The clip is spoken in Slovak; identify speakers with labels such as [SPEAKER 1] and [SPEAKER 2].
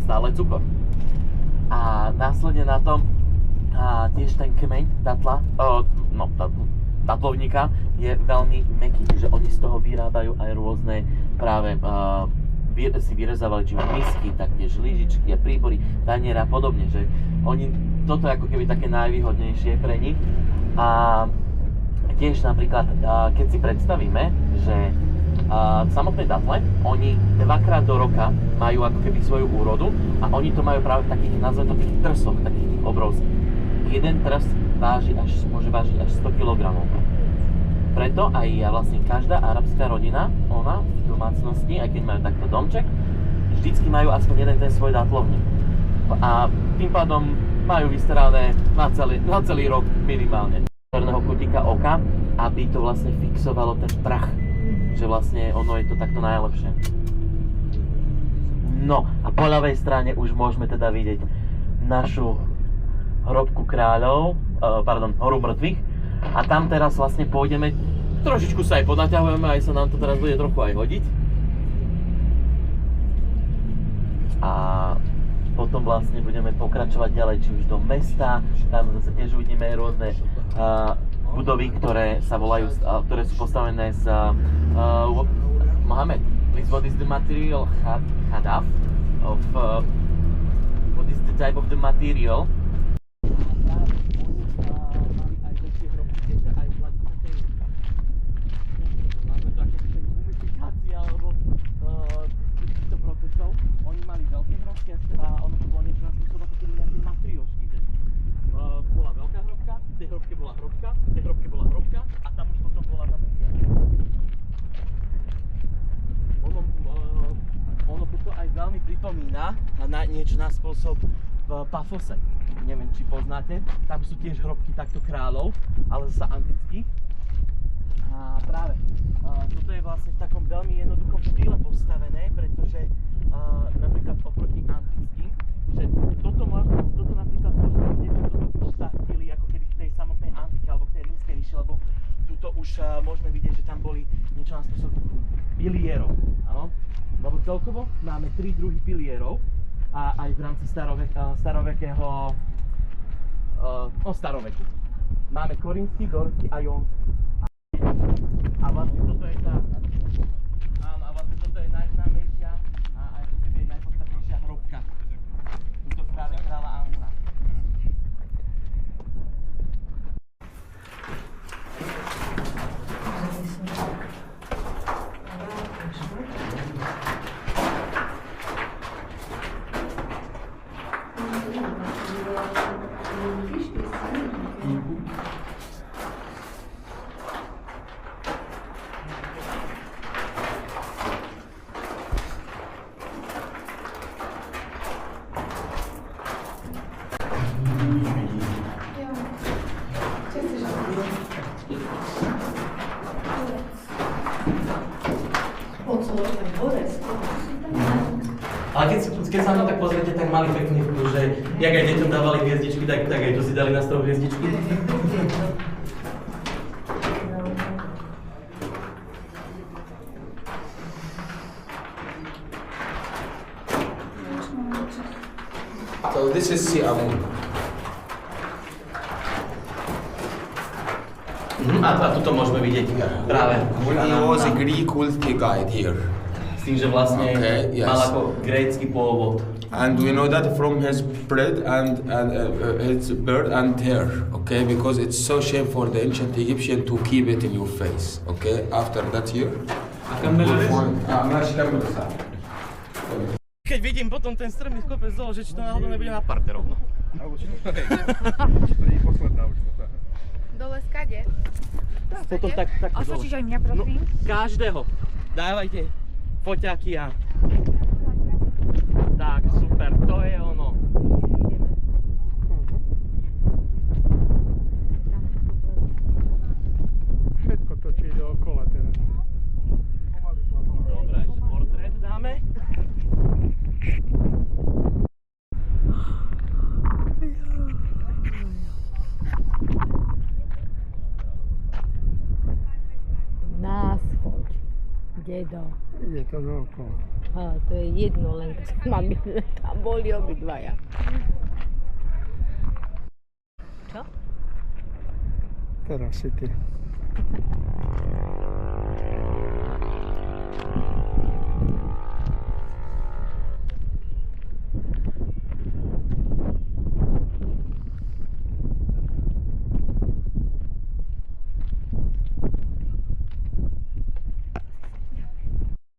[SPEAKER 1] stále cukor. A následne na tom tiež ten kmeň datlovníka je veľmi mäkký, že oni z toho vyrábajú aj rôzne práve si vyrezávali či misky, taktiež lyžičky a príbory, taniera a podobne, že oni, toto je ako keby také najvýhodnejšie pre nich. A tiež napríklad, keď si predstavíme, že samotné datle, oni dvakrát do roka majú ako keby svoju úrodu a oni to majú práve v takých, nazvem to, tých trsoch, takých tých obrovských. Jeden trs môže vážiť až 100 kg. Preto aj vlastne každá arabská rodina, ona v domácnosti, aj keď majú takto domček, vždycky majú aspoň jeden ten svoj datlovník. A tým pádom majú vystarané na celý rok minimálne. Černého kutíka oka, aby to vlastne fixovalo ten prach. Že vlastne ono je to takto najlepšie. No a po ľavej strane už môžeme teda vidieť našu hrobku kráľov, horu mŕtvych. A tam teraz vlastne pôjdeme, trošičku sa aj ponaťahujeme, aj sa nám to teraz bude trochu aj hodiť. A potom vlastne budeme pokračovať ďalej, či už do mesta, tam zase tiež uvidíme rôzne budovy, ktoré sa volajú, ktoré sú postavené z Mohamed, please, what is the material hadaf of what is the type of the material? Pripomína na niečo na spôsob v Pafose. Neviem, či poznáte. Tam sú tiež hrobky takto kráľov, ale zase antických. A práve, toto je vlastne v takom veľmi jednoduchom štýle postavené, pretože napríklad oproti antickým, že toto napríklad môžeme vidieť, že toto už sa chýli ako keby k tej samotnej antike alebo k tej rímskej ríši, lebo tuto už môžeme vidieť, že tam boli niečo na spôsob pilierov. Áno? Lebo celkovo máme 3 druhy pilierov a aj v rámci starovekého staroveku. Máme korinský, dorský a jónsky. A vlastne toto je tá, áno, a vlastne toto je najznámejšia a aj najpodstatnejšia hrobka. Tuto práve kráľa Amúna. Ale keď sa na to tak pozriete, tak mali pekný vkus, že jak aj deťom dávali hviezdičky, tak aj tu si dali na strop hviezdičky.
[SPEAKER 2] So this is Si Amun.
[SPEAKER 1] A tuto môžeme vidieť práve.
[SPEAKER 2] He was a Greek wealthy guy here.
[SPEAKER 1] S tým, že vlastne
[SPEAKER 2] yes.
[SPEAKER 1] mal ako grécky pôvod.
[SPEAKER 2] And we know that from his bread and his bird and hair, okay? Because it's so shame for the ancient Egyptian to keep it in your face, okay? After that year.
[SPEAKER 1] Keď vidím potom ten strmý kopec dole, že či to náhodou nebude na parte rovno.
[SPEAKER 3] Či to nie je posledná už toto.
[SPEAKER 4] Dole skade?
[SPEAKER 1] Potom tak dole.
[SPEAKER 4] Osvočíš aj mňa, prosím?
[SPEAKER 1] No, každého. Dávajte foťáky a... Tak, super, to je ono.
[SPEAKER 3] Všetko točí dookola teraz.
[SPEAKER 1] Dobre, ešte portrét dáme.
[SPEAKER 5] Nás foť, dedo. je to dookola.
[SPEAKER 6] A to je jedno, len mami tam boli obidvaja. Čo?
[SPEAKER 5] Teraz si ty.